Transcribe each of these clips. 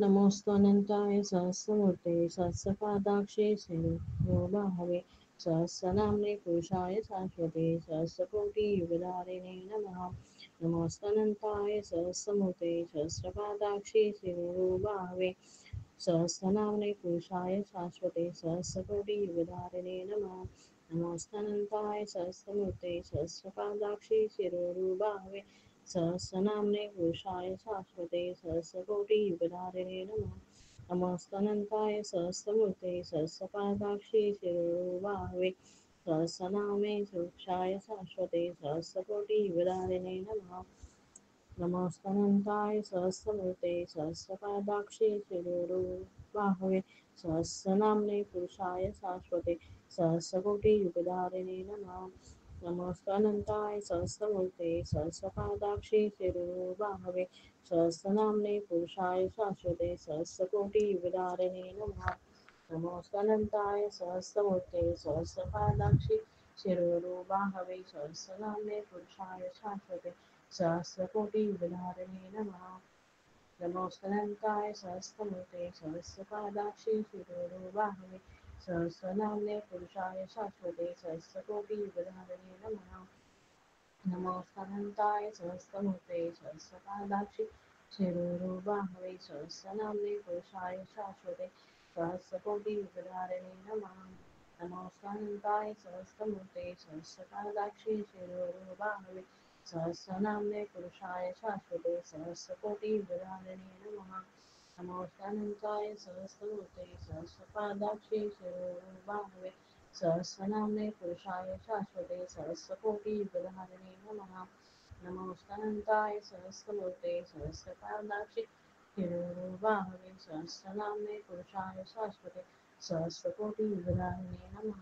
नमोऽस्तुअनन्ताय सहस्रमूर्ते सहस्रपादाक्षे श्रीनिर्वाहवे सहस्रनाम्ने पुरुषाय शाश्वते सहस्रकोटियुगधारिणे नमः नमोऽस्तुअनन्ताय सहस्रमूर्ते सहस्रपादाक्षे श्रीनिर्वाहवे सहस्रनाम्ने पुरुषाय शाश्वते सहस्रकोटियुगधारिणे नमः नमोऽस्तुअनन्ताय सहस्रमूर्ते सहस्रपादाक्षे शिरोरुबाहवे सहस्रनाम्ने पुरुषाय शाश्वते सहस्रकोटियुगधारिणे नमः नमोऽस्तुअनन्ताय सहस्रमूर्ते सहस्रपादाक्षे शिरोरुबाहवे सहस्रनामे पुरुषाय शाश्वते सहस्रकोटियुगधारिणे नमः नमोऽस्तुअनन्ताय सहस्रमूर्ते सहस्रपादाक्षे शिरोरुबाहवे सहस्रनाम्ने पुरुषाय शाश्वते सहस्रकोटियुगधारिणे नमः नमोऽस्तुअनन्ताय सहस्रमूर्ते सहस्रपादाक्षे शिरोरुबाहवे सहस्रनाम्ने पुरुषाय शाश्वते सहस्रकोटियुगधारिणे नमः नमोऽस्तुअनन्ताय सहस्रमूर्ते सहस्रपादाक्षे शिरोरुबाहवे सहस्रनाम्ने पुरुषाय शाश्वते सहस्रकोटियुगधारिणे नमः नमोऽस्तुअनन्ताय सहस्रमूर्ते सहस्रपादाक्षे शिरोरुबाहवे सहस्रनाम्ने पुरुषाय शाश्वते सहस्रकोटियुगधारिणे नमः नमोऽस्तुअनन्ताय सहस्रमूर्ते सहस्रपादाक्षे शिरोरुबाहवे सहस्रनाम्ने पुरुषाय शाश्वते सहस्रकोटियुगधारिणे नमः नमोऽस्तुअनन्ताय सहस्रमूर्ते सहस्रपादाक्षे शिरोरुबाहवे सहस्रनाम्ने पुरुषाय शाश्वते सहस्रकोटियुगधारिणे नमः नमोऽस्तुअनन्ताय सहस्रमूर्ते सहस्रपादाक्षे शिरोरुबाहवे सहस्रनाम्ने पुरुषाय शाश्वते सहस्रकोटियुगधारिणे नमः नमोऽस्तुअनन्ताय सहस्रमूर्ते सहस्रपादाक्षे शिरोरुबाहवे सहस्रनाम्ने पुरुषाय शाश्वते सहस्रकोटियुगधारिणे नमः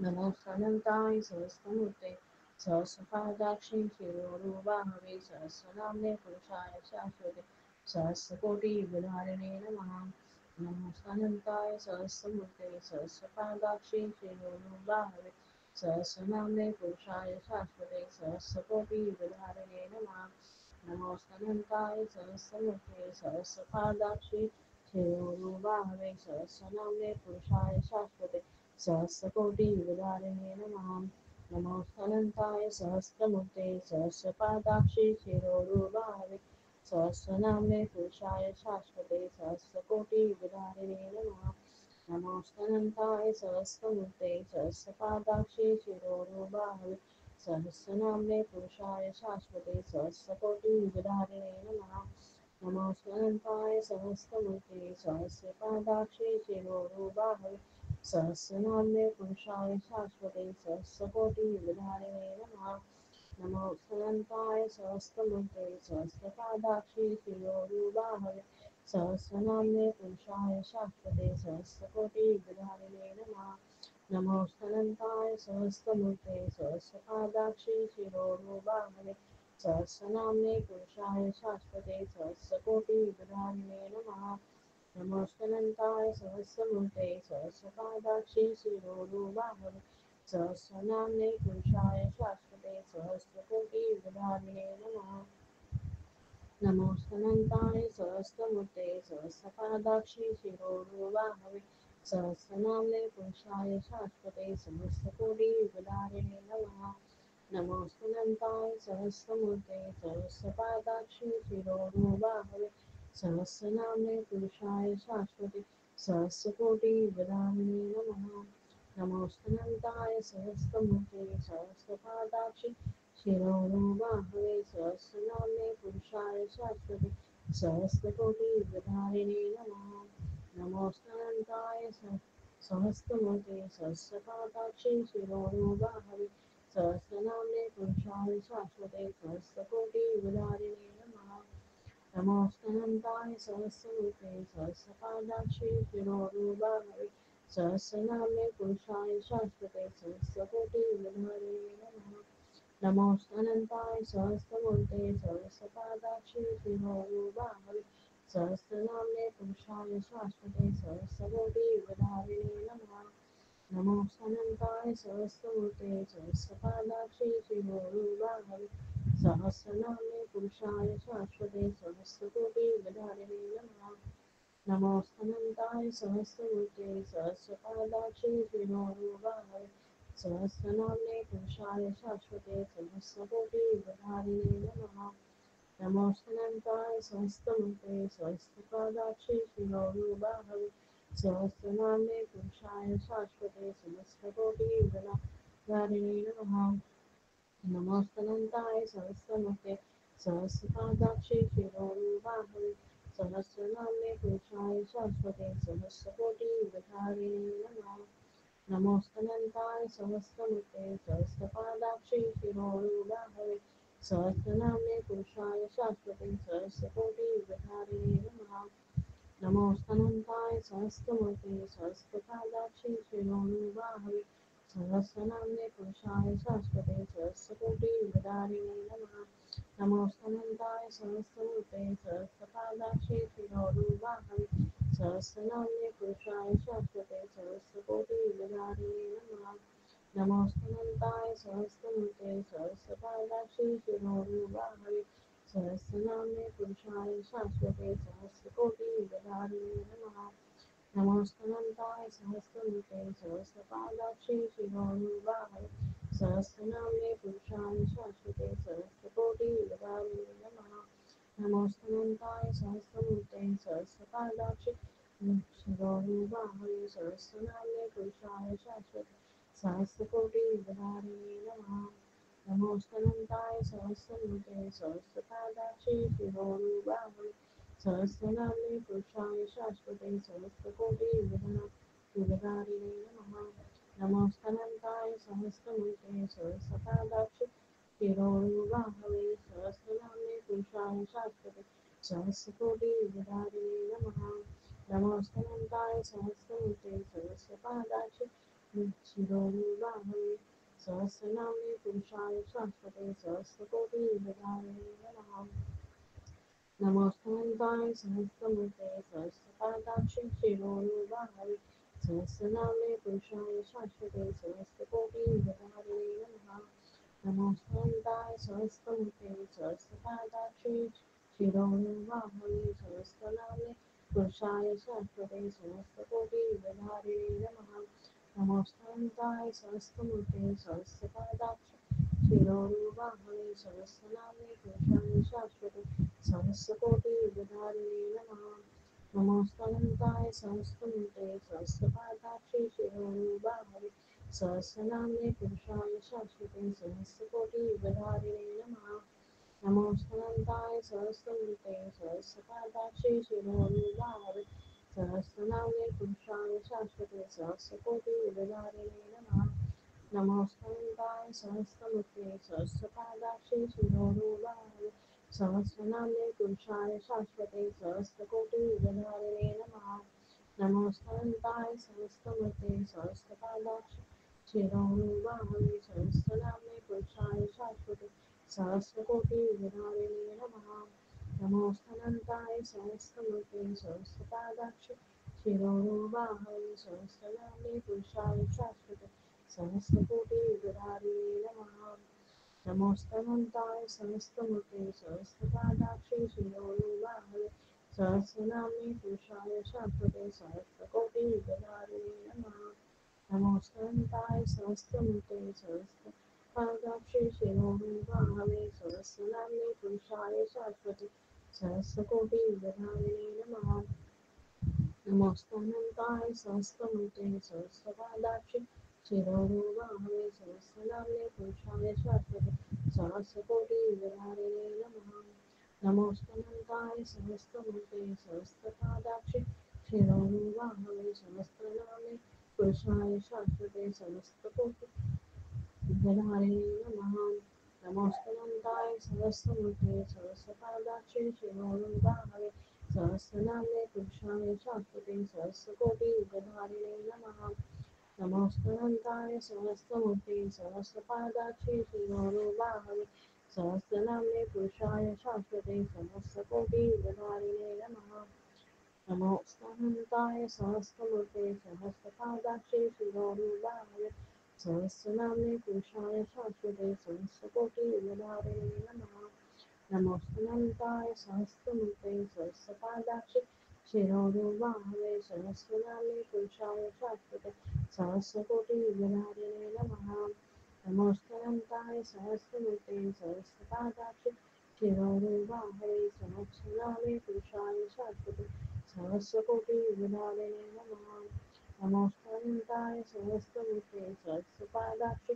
नमोऽस्तुअनन्ताय सहस्रमूर्ते सहस्रपादाक्षे शिरोरुबाहवे सहस्रनाम्ने पुरुषाय शाश्वते सहस्रकोटियुगधारिणे नमः नमोऽस्तुअनन्ताय सहस्रमूर्ते सहस्रपादाक्षे शिरोरुबाहवे सहस्रनाम्ने पुरुषाय शाश्वते सहस्रकोटियुगधारिणे नमः नमोऽस्तुअनन्ताय सहस्रमूर्ते सहस्रपादाक्षे शिरोरुबाहवे सहस्रनाम्ने पुरुषाय शाश्वते सहस्रकोटियुगधारिणे नमः नमोऽस्तुअनन्ताय सहस्रमूर्ते सहस्रपादाक्षे शिरोरुबाहवे सहस्रनाम्ने पुरुषाय शाश्वते सहस्रकोटियुगधारिणे नमः नमोऽस्तुअनन्ताय सहस्रमूर्ते सहस्रपादाक्षे शिरोरुबाहवे सहस्रनाम्ने पुरुषाय शाश्वते सहस्रकोटियुगधारिणे नमः नमोऽस्तुअनन्ताय सहस्रमूर्ते सहस्रपादाक्षे शिरोरुबाहवे सहस्रनाम्ने पुरुषाय शाश्वते सहस्रकोटियुगधारिणे नमः नमोऽस्तुअनन्ताय सहस्रमूर्ते सहस्रपादाक्षे शिरोरुबाहवे सहस्रनाम्ने पुरुषाय शाश्वते सहस्रकोटियुगधारिणे नमः नमोऽस्तुअनन्ताय सहस्रमूर्ते सहस्रपादाक्षे शिरोरुबाहवे सहस्रनाम्ने पुरुषाय शाश्वते सहस्रकोटियुगधारिणे नमः नमोऽस्तुअनन्ताय सहस्रमूर्ते सहस्रपादाक्षे शिरोरुबाहवे सहस्रनाम्ने पुरुषाय शाश्वते सहस्रकोटियुगधारिणे नमः नमोऽस्तुअनन्ताय सहस्रमूर्ते सहस्रपादाक्षे शिरोरुबाहवे सहस्रनाम्ने पुरुषाय शाश्वते सहस्रकोटियुगधारिणे नमः नमोऽस्तुअनन्ताय सहस्रमूर्ते सहस्रपादाक्षे शिरोरुबाहवे सहस्रनाम्ने पुरुषाय शाश्वते सहस्रकोटियुगधारिणे नमः नमोऽस्तुअनन्ताय सहस्रमूर्ते सहस्रपादाक्षे शिरोरुबाहवे सहस्रनाम्ने पुरुषाय शाश्वते सहस्रकोटियुगधारिणे नमः नमोऽस्तुअनन्ताय सहस्रमूर्ते सहस्रपादाक्षे शिरोरुबाहवे सहस्रनाम्ने पुरुषाय शाश्वते सहस्रकोटियुगधारिणे नमः नमोऽस्तुअनन्ताय सहस्रमूर्ते सहस्रपादाक्षे शिरोरुबाहवे सहस्रनाम्ने पुरुषाय शाश्वते सहस्रकोटियुगधारिणे नमः नमोऽस्तुअनन्ताय सहस्रमूर्ते सहस्रपादाक्षे शिरोरुबाहवे सहस्रनाम्ने पुरुषाय शाश्वते सहस्रकोटियुगधारिणे नमः नमोऽस्तुअनन्ताय सहस्रमूर्ते सहस्रपादाक्षे शिरोरुबाहवे सहस्रनाम्ने पुरुषाय शाश्वते सहस्रकोटियुगधारिणे नमोस्तनन्ताय सहस्रमूर्ते सहस्रपादाक्षि विनोरुवाहवे सहस्रनाम्ने पुरुषाय शाश्वते सहस्रकोटियुगधारिणे नमः नमोस्तनन्ताय सहस्रमूर्ते सहस्रपादाक्षि विनोरुवाहवे सहस्रनाम्ने पुरुषाय शाश्वते सहस्रकोटियुगधारिणे नमः नमोस्तनन्ताय सहस्रमुखे सहस्रपादाक्षि शिरोरुबाहवे सहस्रनाम्ने पुरुषाय शाश्वते सहस्रकोटियुगधारिणे नमः नमोस्तनन्ताय सहस्रमुखे सहस्रपादाक्षि शिरोरुबाहवे सहस्रनाम्ने पुरुषाय शाश्वते सहस्रकोटियुगधारिणे नमः नमोस्तनन्ताय सहस्रमूर्ते सहस्रपादाक्षि शिरोनुबाहवे सहस्रनाम्ने पुरुषाय शाश्वते सहस्रकोटियुगधारिणे नमः नमोस्तनन्ताय सहस्रमूर्ते सहस्रपादाक्षि शिरोनुबाहवे सहस्रनाम्ने पुरुषाय शाश्वते सहस्रकोटियुगधारिणे नमः नमोस्तनन्ताय सहस्रमूर्ते सहस्रपादाक्षि शिरोनुबाहवे सहस्रनाम्ने पुरुषाय शाश्वते सहस्रकोटियुगधारिणे नमः नमोस्तनन्ताय सहस्रमूर्ते सहस्रपादाक्षि शिरोनुबाहवे सहस्रनाम्ने पुरुषाय शाश्वते सहस्रकोटियुगधारिणे नमः नमोस्तनन्ताय सहस्रमूर्ते सहस्रपादाक्षि शिरोनुबाहवे सहस्रनाम्ने पुरुषाय शाश्वते सहस्रकोटियुगधारिणे नमः नमोस्तनन्ताय सहस्रमूर्ते सहस्रपादाक्षि शिरोनुबाहवे सहस्रनाम्ने पुरुषाय शाश्वते सहस्रकोटियुगधारिणे नमः नमोस्तनन्ताय सहस्रमूर्ते सहस्रपादाक्षि शिरोनुबाहवे सहस्रनाम्ने पुरुषाय शाश्वते सहस्रकोटियुगधारिणे नमः नमोस्तनन्ताय सहस्रमूर्ते सहस्रपादाक्षि शिरोनुबाहवे सहस्रनाम्ने पुरुषाय शाश्वते सहस्रकोटियुगधारिणे नमः नमोस्तनन्ताय सहस्रमूर्ते सहस्रपादाक्षि शिरोनुबाहवे सहस्रनाम्ने पुरुषाय शाश्वते सहस्रकोटियुगधारिणे नमः नमोस्तनन्ताय सहस्रमूर्ते सहस्रपादाक्षि शिरोनुबाहवे सहस्रनाम्ने पुरुषाय शाश्वते सहस्रकोटियुगधारिणे नमः नमोस्तनन्ताय सहस्रमूर्ते सहस्रपादाक्षि शिरोनुबाहवे सहस्रनाम्ने पुरुषाय शाश्वते सहस्रकोटियुगधारिणे नमः नमोस्तनन्ताय सहस्रमूर्ते सहस्रपादाक्षि शिरोनुबाहवे सहस्रनाम्ने पुरुषाय शाश्वते सहस्रकोटियुगधारिणे नमः नमोस्तनन्ताय सहस्रमूर्ते सहस्रपादाक्षि शिरोनुबाहवे सहस्रनाम्ने पुरुषाय शाश्वते सहस्रकोटियुगधारिणे नमः नमोस्तनन्ताय सहस्रमूर्ते सहस्रपादाक्षि शिरोनुबाहवे सहस्रनाम्ने पुरुषाय शाश्वते सहस्रकोटियुगधारिणे नमः नमोस्तनन्ताय सहस्रमूर्ते सहस्रपादाक्षि शिरोनुबाहवे सहस्रनाम्ने पुरुषाय शाश्वते सहस्रकोटियुगधारिणे नमः नमोस्तनन्ताय सहस्रमूर्ते सहस्रपादाक्षि शिरोनुबाहवे सहस्रनाम्ने पुरुषाय शाश्वते सहस्रकोटियुगधारिणे नमः नमोस्तनन्ताय सहस्रमूर्ते सहस्रपादाक्षि शिरोनुबाहवे सहस्रनाम्ने पुरुषाय शाश्वते सहस्रकोटियुगधारिणे नमः नमोस्तनन्ताय सहस्रमूर्ते सहस्रपादाक्षि शिरोनुबाहवे सहस्रनाम्ने पुरुषाय शाश्वते सहस्रकोटियुगधारिणे नमः नमोस्तनन्ताय सहस्रमूर्ते सहस्रपादाक्षि शिरोनुबाहवे सहस्रनाम्ने पुरुषाय शाश्वते सहस्रकोटियुगधारिणे नमः नमोस्तनन्ताय सहस्रमूर्ते सहस्रपादाक्षि शिरोनुबाहवे सहस्रनाम्ने पुरुषाय शाश्वते सहस्रकोटियुगधारिणे नमः नमोस्तनन्ताय सहस्रमूर्ते सहस्रपादाक्षि शिरोनुबाहवे सहस्रनाम्ने पुरुषाय शाश्वते सहस्रकोटियुगधारिणे नमः नमोस्तनन्ताय सहस्रमूर्ते सहस्रपादाक्षि शिरोनुबाहवे सहस्रनाम्ने पुरुषाय शाश्वते सहस्रकोटियुगधारिणे नमः नमोस्तनन्ताय सहस्रमूर्ते सहस्रपादाक्षि शिरोनुबाहवे सहस्रनाम्ने पुरुषाय शाश्वते सहस्रकोटियुगधारिणे नमः नमोस्तनन्ताय सहस्रमूर्ते सहस्रपादाक्षि शिरोरुबाहवे सहस्रनामे पुरुषाय शाश्वते सहस्रकोटियुगधारिणे नमः नमोऽस्तुनन्ताय सहस्रमूर्ते सहस्रपादाक्षि शिरोरुबाहवे सहस्रनामे पुरुषाय शाश्वते सहस्रकोटियुगधारिणे नमः नमोऽस्तुनन्ताय सहस्रमूर्ते सहस्रपादाक्षि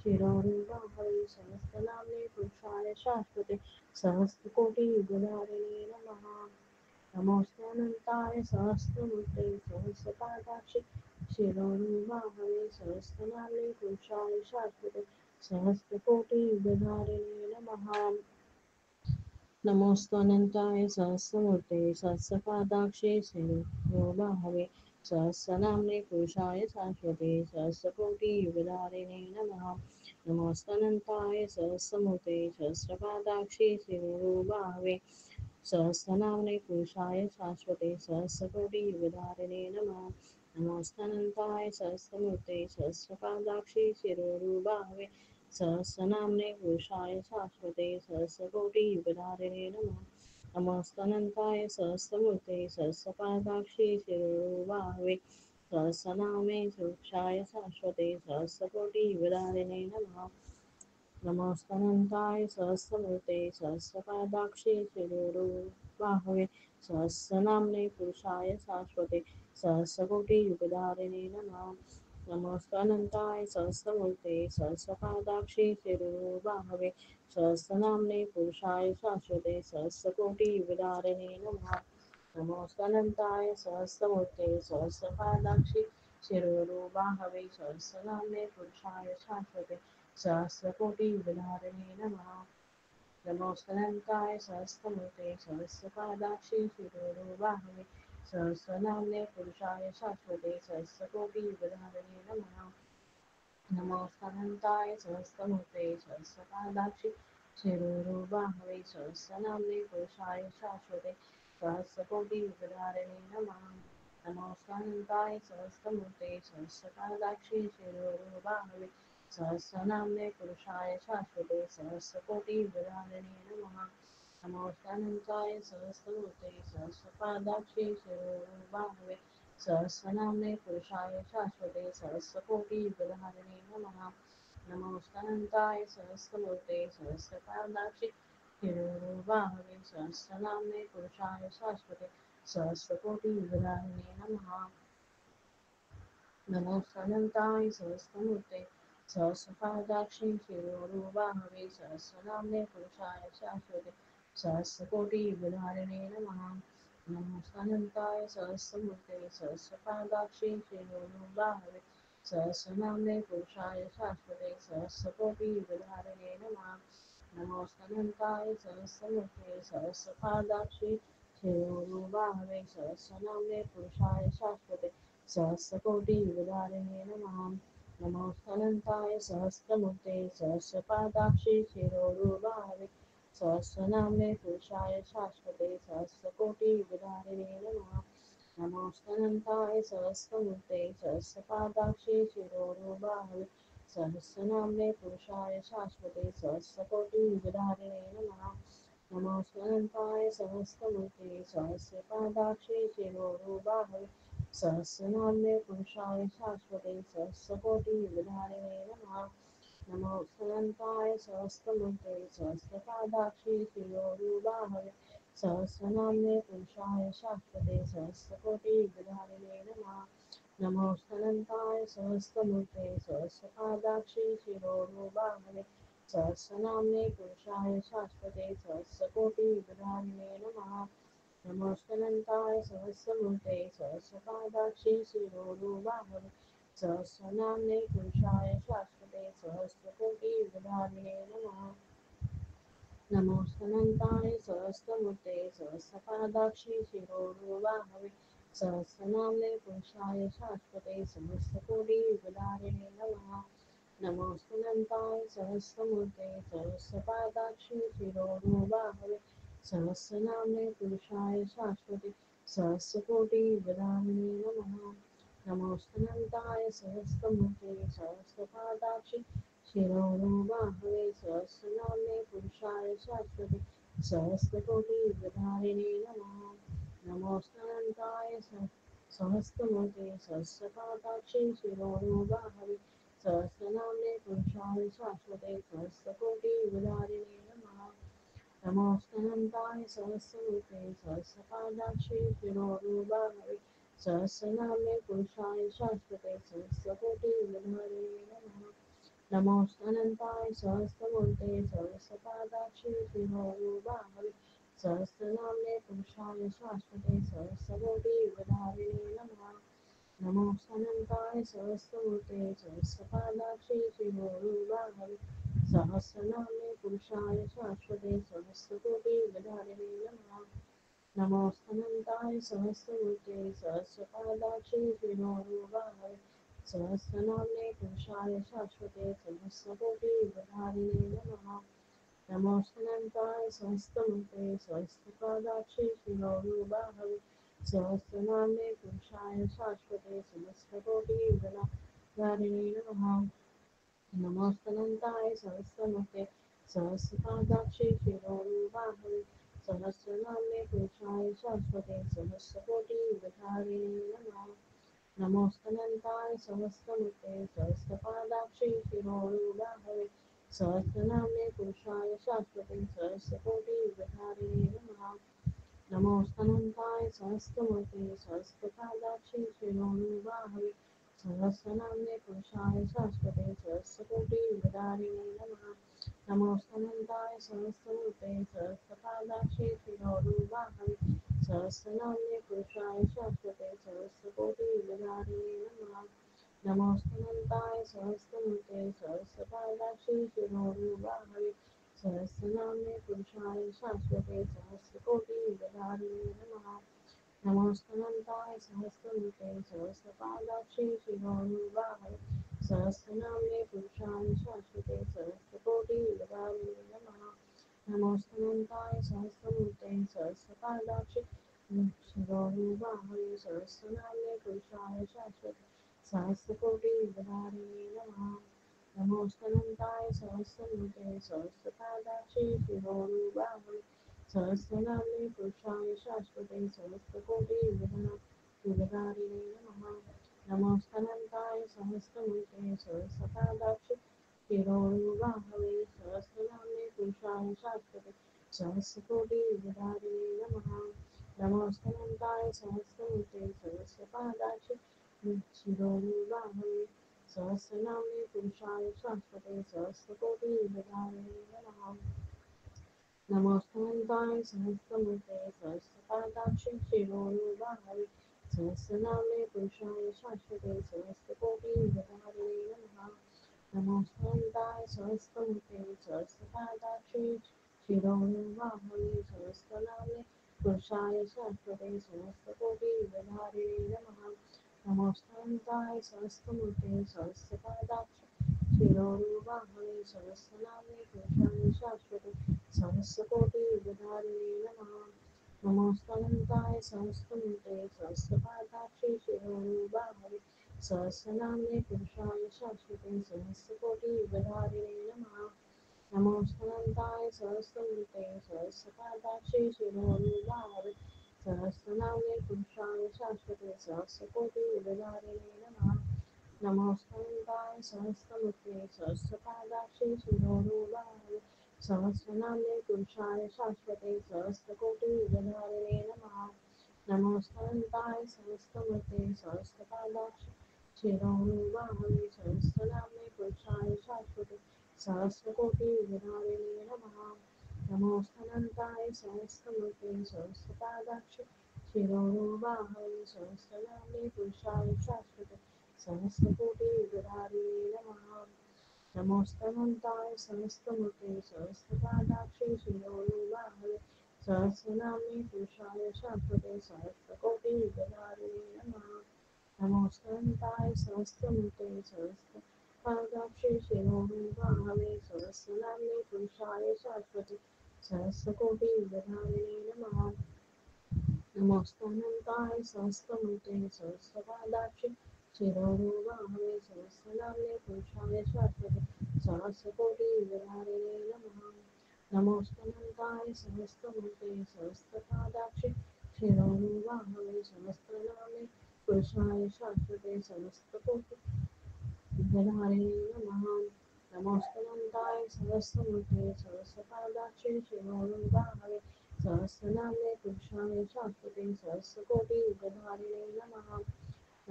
शिरोरुबाहवे सहस्रनामे पुरुषाय शाश्वते सहस्रकोटियुगधारिणे नमः नमोऽस्त्वनन्ताय सहस्रमूर्ते सहस्रपादाक्षि शिरोरुबाहवे सहस्रनामे पुरुषाय शाश्वते सहस्रकोटियुगधारिणे नमः नमोऽस्त्वनन्ताय सहस्रमूर्ते सहस्रपादाक्षि शिरोरुबाहवे सहस्रनाम्ने पुरुषाय शाश्वते सहस्रकोटियुगधारिणे नमः नमोऽस्त्वनन्ताय सहस्रमूर्ते सहस्रपादाक्षि शिरोरुबाहवे सहस्रनाम्ने पुरुषाय शाश्वते सहस्रकोटियुगधारिणे नमः नमोऽस्तनन्ताय सहस्रमूर्ते सहस्रपादाक्षि शिरोरुबाहवे सहस्रनाम्ने पुरुषाय शाश्वते सहस्रकोटियुगधारिणे नमः नमोऽस्तनन्ताय सहस्रमूर्ते सहस्रपादाक्षि शिरोरुबाहवे सहस्रनामे पुरुषाय शाश्वते सहस्रकोटियुगधारिणे नमः नमोऽस्तनन्ताय सहस्रमूर्ते सहस्रपादाक्षि शिरोरुबाहवे सहस्रनाम्ने पुरुषाय शाश्वते सहस्रकोटियुगधारिणे नमः नमोऽस्तनन्ताय सहस्रमूर्ते सहस्रपादाक्षि शिरोरुबाहवे सहस्रनाम्ने पुरुषाय शाश्वते सहस्रकोटियुगधारिणे नमः नमोऽस्तनन्ताय सहस्रमूर्ते सहस्रपादाक्षि शिरोरुबाहवे सहस्रनाम्ने पुरुषाय शाश्वते सहस्रकोटियुगधारिणे नमः नमोऽस्तनन्ताय सहस्रमूर्ते सहस्रपादाक्षि शिरोरुबाहवे सहस्रनाम्ने पुरुषाय शाश्वते सहस्रकोटियुगधारिणे नमः नमोऽस्तनन्ताय सहस्रमूर्ते सहस्रपादाक्षि शिरोरुबाहवे सहस्रनाम्ने पुरुषाय शाश्वते सहस्रकोटियुगधारिणे नमः नमोऽस्तनन्ताय सहस्रमूर्ते सहस्रपादाक्षि शिरोरुबाहवे सहस्रनाम्ने पुरुषाय शाश्वते सहस्रकोटियुगधारिणे नमः नमोऽस्तनन्ताय सहस्रमूर्ते सहस्रपादाक्षि शिरोरुबाहवे सहस्रनाम्ने पुरुषाय शाश्वते सहस्रकोटियुगधारिणे नमः नमोऽस्तनन्ताय सहस्रमूर्ते सहस्रपादाक्षि शिरोरुबाहवे सहस्रनाम्ने पुरुषाय शाश्वते सहस्रकोटियुगधारिणे नमः नमोऽस्तनन्ताय सहस्रमूर्ते सहस्रपादाक्षि शिरोरुबाहवे सहस्रनाम्ने पुरुषाय शाश्वते सहस्रकोटियुगधारिणे नमः नमोऽस्तनन्ताय सहस्रमूर्ते सहस्रपादाक्षि शिरोरुबाहवे सहस्रनाम्ने पुरुषाय शाश्वते सहस्रकोटियुगधारिणे नमः नमोऽस्तनन्ताय सहस्रमूर्ते सहस्रपादाक्षि शिरोरुबाहवे सहस्रनाम्ने पुरुषाय शाश्वते सहस्रकोटियुगधारिणे नमः नमोऽस्तनन्ताय सहस्रमूर्ते सहस्रपादाक्षि शिरोरुबाहवे सहस्रनाम्ने पुरुषाय शाश्वते सहस्रकोटियुगधारिणे नमः नमोऽस्तनन्ताय सहस्रमूर्ते सहस्रपादाक्षि शिरोरुबाहवे सहस्रनाम्ने पुरुषाय शाश्वते सहस्रकोटियुगधारिणे नमः नमोऽस्तनन्ताय सहस्रमूर्ते सहस्रपादाक्षि शिरोरुबाहवे सहस्रनाम्ने पुरुषाय शाश्वते सहस्रकोटियुगधारिणे नमः नमोऽस्तनन्ताय सहस्रमूर्ते सहस्रपादाक्षि शिरोरुबाहवे सहस्रनाम्ने पुरुषाय शाश्वते सहस्रकोटियुगधारिणे नमः नमोऽस्तनन्ताय सहस्रमूर्ते सहस्रपादाक्षि शिरोरुबाहवे सहस्रनाम्ने पुरुषाय शाश्वते सहस्रकोटियुगधारिणे नमः नमोऽस्तनन्ताय सहस्रमूर्ते सहस्रपादाक्षि शिरोरुबाहवे सहस्रनाम्ने पुरुषाय शाश्वते सहस्रकोटियुगधारिणे नमः नमोऽस्तनन्ताय सहस्रमूर्ते सहस्रपादाक्षि शिरोरुबाहवे सहस्रनाम्ने पुरुषाय शाश्वते सहस्रकोटियुगधारिणे नमः नमोऽस्तनन्ताय सहस्रमूर्ते सहस्रपादाक्षि शिरोरुबाहवे सहस्रनाम्ने पुरुषाय शाश्वते सहस्रकोटियुगधारिणे नमः नमोऽस्तनन्ताय सहस्रमूर्ते सहस्रपादाक्षि शिरोरुबाहवे सहस्रनाम्ने पुरुषाय शाश्वते सहस्रकोटियुगधारिणे नमः नमोऽस्तनन्ताय सहस्रमूर्ते सहस्रपादाक्षि शिरोरूपाहवे सहस्रनाम्ने पुरुषाय शाश्वते सहस्रकोटियुगधारिणे नमः नमोऽस्तनन्ताय सहस्रमूर्ते सहस्रपादाक्षि शिरोरूपाहवे सहस्रनाम्ने पुरुषाय शाश्वते सहस्रकोटियुगधारिणे नमः नमोऽस्तनन्ताय सहस्रमूर्ते सहस्रपादाक्षि शिरोरूपाहवे सहस्रनाम्ने पुरुषाय शाश्वते सहस्रकोटियुगधारिणे नमः नमोऽस्तनन्ताय सहस्रमूर्ते सहस्रपादाक्षि शिरोरूपाहवे सहस्रनाम्ने पुरुषाय शाश्वते सहस्रकोटियुगधारिणे नमः नमोऽस्तनन्ताय सहस्रमूर्ते सहस्रपादाक्षि शिरोरूपाहवे सहस्रनाम्ने पुरुषाय शाश्वते सहस्रकोटियुगधारिणे नमः नमोऽस्तनन्ताय सहस्रमूर्ते सहस्रपादाक्षि शिरोरूपाहवे सहस्रनाम्ने पुरुषाय शाश्वते सहस्रकोटियुगधारिणे नमः नमोऽस्तनन्ताय सहस्रमूर्ते सहस्रपादाक्षि शिरोरूपाहवे सहस्रनाम्ने पुरुषाय शाश्वते सहस्रकोटियुगधारिणे नमः नमोऽस्तनन्ताय सहस्रमूर्ते सहस्रपादाक्षि शिरोरूपाहवे सहस्रनाम्ने पुरुषाय शाश्वते सहस्रकोटियुगधारिणे नमः नमोऽस्तनन्ताय सहस्रमूर्ते सहस्रपादाक्षि शिरोरूपाहवे सहस्रनाम्ने पुरुषाय शाश्वते सहस्रकोटियुगधारिणे नमः नमोऽस्तनन्ताय सहस्रमूर्ते सहस्रपादाक्षि शिरोरूपाहवे सहस्रनाम्ने पुरुषाय शाश्वते सहस्रकोटियुगधारिणे नमः नमोऽस्तनन्ताय सहस्रमूर्ते सहस्रपादाक्षि शिरोरूपाहवे सहस्रनाम्ने पुरुषाय शाश्वते सहस्रकोटियुगधारिणे नमः नमोऽस्तनन्ताय सहस्रमूर्ते सहस्रपादाक्षि शिरोरूपाहवे सहस्रनाम्ने पुरुषाय शाश्वते सहस्रकोटियुगधारिणे नमः नमोऽस्तनन्ताय सहस्रमूर्ते सहस्रपादाक्षि शिरोरूपाहवे सहस्रनाम्ने पुरुषाय शाश्वते सहस्रकोटियुगधारिणे नमः नमोऽस्तनन्ताय सहस्रमूर्ते सहस्रपादाक्षि शिरोरूपाहवे सहस्रनाम्ने पुरुषाय शाश्वते सहस्रकोटियुगधारिणे नमः नमोऽस्तनन्ताय सहस्रमूर्ते सहस्रपादाक्षि शिरोरूपाहवे सहस्रनाम्ने पुरुषाय शाश्वते सहस्रकोटियुगधारिणे नमः नमोऽस्तनन्ताय सहस्रमूर्ते सहस्रपादाक्षि शिरोरूपाहवे सहस्रनाम्ने पुरुषाय शाश्वते सहस्रकोटियुगधारिणे नमः नमोऽस्तनन्ताय सहस्रमूर्ते सहस्रपादाक्षि शिरोरूपाहवे सहस्रनाम्ने पुरुषाय शाश्वते सहस्रकोटियुगधारिणे नमः नमोऽस्तनन्ताय सहस्रमूर्ते सहस्रपादाक्षि शिरोरूपाहवे सहस्रनाम्ने पुरुषाय शाश्वते सहस्रकोटियुगधारिणे नमः नमोऽस्तनन्ताय सहस्रमूर्ते सहस्रपादाक्षि शिरोरूपाहवे सहस्रनाम्ने पुरुषाय शाश्वते सहस्रकोटियुगधारिणे नमः नमोऽस्तनन्ताय सहस्रमूर्ते सहस्रपादाक्षि शिरोरूपाहवे सहस्रनाम्ने पुरुषाय शाश्वते सहस्रकोटियुगधारिणे नमः नमोऽस्तनन्ताय सहस्रमूर्ते सहस्रपादाक्षि शिरोरूपाहवे सहस्रनाम्ने पुरुषाय शाश्वते सहस्रकोटियुगधारिणे नमः नमोऽस्तनन्ताय सहस्रमूर्ते सहस्रपादाक्षि शिरोरूपाहवे सहस्रनाम्ने पुरुषाय शाश्वते सहस्रकोटियुगधारिणे नमः नमोऽस्तनन्ताय सहस्रमूर्ते सहस्रपादाक्षि शिरोरूपाहवे सहस्रनाम्ने पुरुषाय शाश्वते सहस्रकोटियुगधारिणे नमः नमोऽस्तनन्ताय सहस्रमूर्ते सहस्रपादाक्षि शिरोरूपाहवे सहस्रनाम्ने पुरुषाय शाश्वते सहस्रकोटियुगधारिणे नमः नमोऽस्तनन्ताय सहस्रमूर्ते सहस्रपादाक्षि शिरोरूपाहवे सहस्रनाम्ने पुरुषाय शाश्वते सहस्रकोटियुगधारिणे नमः नमोऽस्तनन्ताय सहस्रमूर्ते सहस्रपादाक्षि शिरोरूपाहवे सहस्रनाम्ने पुरुषाय शाश्वते सहस्रकोटियुगधारिणे नमः नमोऽस्तनन्ताय सहस्रमूर्ते सहस्रपादाक्षि शिरोरूपाहवे सहस्रनाम्ने पुरुषाय शाश्वते सहस्रकोटियुगधारिणे नमः नमोऽस्तनन्ताय सहस्रमूर्ते सहस्रपादाक्षि शिरोरुबाहवे सहस्रनामे पुरुषाय शाश्वते सहस्रकोटि गणाय नमः नमोस्तुनन्ताय सहस्रमूर्ते सहस्रपादाक्षे शिरोरुबाहवे सहस्रनाम्ने पुरुषाय शाश्वते सहस्रकोटि गणाय नमः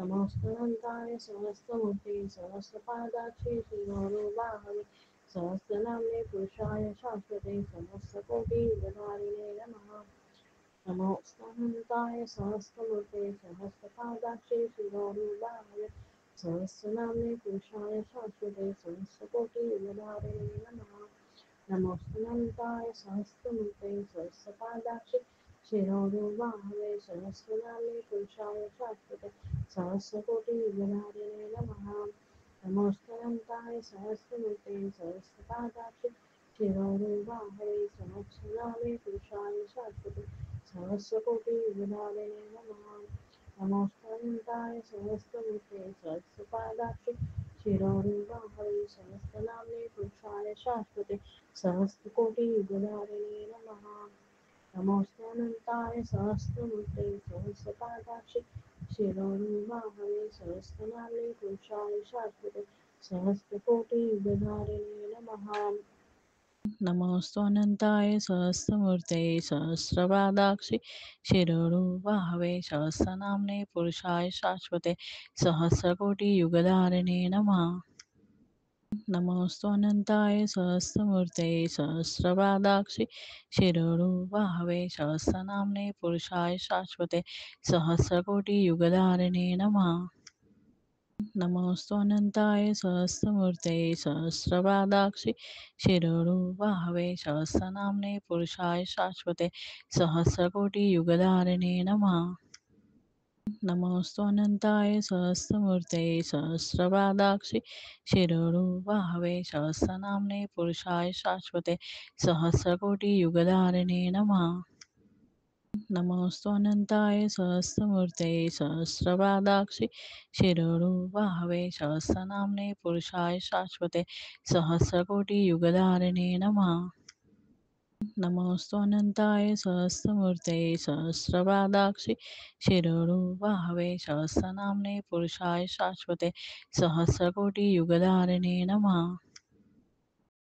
नमोस्तुनन्ताय सहस्रमूर्ते सहस्रपादाक्षे शिरोरुबाहवे सहस्रनाम्ने पुरुषाय शाश्वते सहस्रकोटि गणाय नमः नमोऽस्तानन्ताय सहस्रमूर्ते सहस्रपादाक्षे शिरोरुबाहवे सहस्रनाम्ने पुरुषाय शाश्वते सहस्रकोटियुगधारिणे नमः नमोऽस्तानन्ताय सहस्रमूर्ते सहस्रपादाक्षे शिरोरुबाहवे सहस्रनाम्ने पुरुषाय शाश्वते सहस्रकोटियुगधारिणे नमः नमोऽस्तानन्ताय सहस्रमूर्ते सहस्रपादाक्षे शिरोरुबाहवे सहस्रनाम्ने पुरुषाय शाश्वते सहस्रकोटियुगधारिणे नमः नमोऽस्तानन्ताय सहस्रमूर्ते सहस्रपादाक्षे शिरोरुबाहवे सहस्रनाम्ने पुरुषाय शाश्वते सहस्रकोटियुगधारिणे नमः नमोऽस्तानन्ताय सहस्रमूर्ते सहस्रपादाक्षे शिरोरुबाहवे सहस्रनाम्ने पुरुषाय शाश्वते सहस्रकोटियुगधारिणे नमः नमोऽस्त्वनन्ताय सहस्रमूर्ते सहस्रपादाक्षि शिरोरुबाहवे सहस्रनाम्ने पुरुषाय शाश्वते सहस्रकोटियुगधारिणे नमः नमोऽस्त्वनन्ताय सहस्रमूर्ते सहस्रपादाक्षि शिरोरुबाहवे सहस्रनाम्ने पुरुषाय शाश्वते सहस्रकोटियुगधारिणे नमः नमोऽस्त्वनन्ताय सहस्रमूर्ते सहस्रपादाक्षि शिरोरुबाहवे सहस्रनाम्ने पुरुषाय शाश्वते सहस्रकोटियुगधारिणे नमः नमोऽस्त्वनन्ताय सहस्रमूर्ते सहस्रपादाक्षि शिरोरुबाहवे सहस्रनाम्ने पुरुषाय शाश्वते सहस्रकोटियुगधारिणे नमः नमोऽस्त्वनन्ताय सहस्रमूर्ते सहस्रपादाक्षि शिरोरुबाहवे सहस्रनाम्ने पुरुषाय शाश्वते सहस्रकोटियुगधारिणे नमः नमोऽस्त्वनन्ताय सहस्रमूर्ते सहस्रपादाक्षि शिरोरुबाहवे सहस्रनाम्ने पुरुषाय शाश्वते सहस्रकोटियुगधारिणे नमः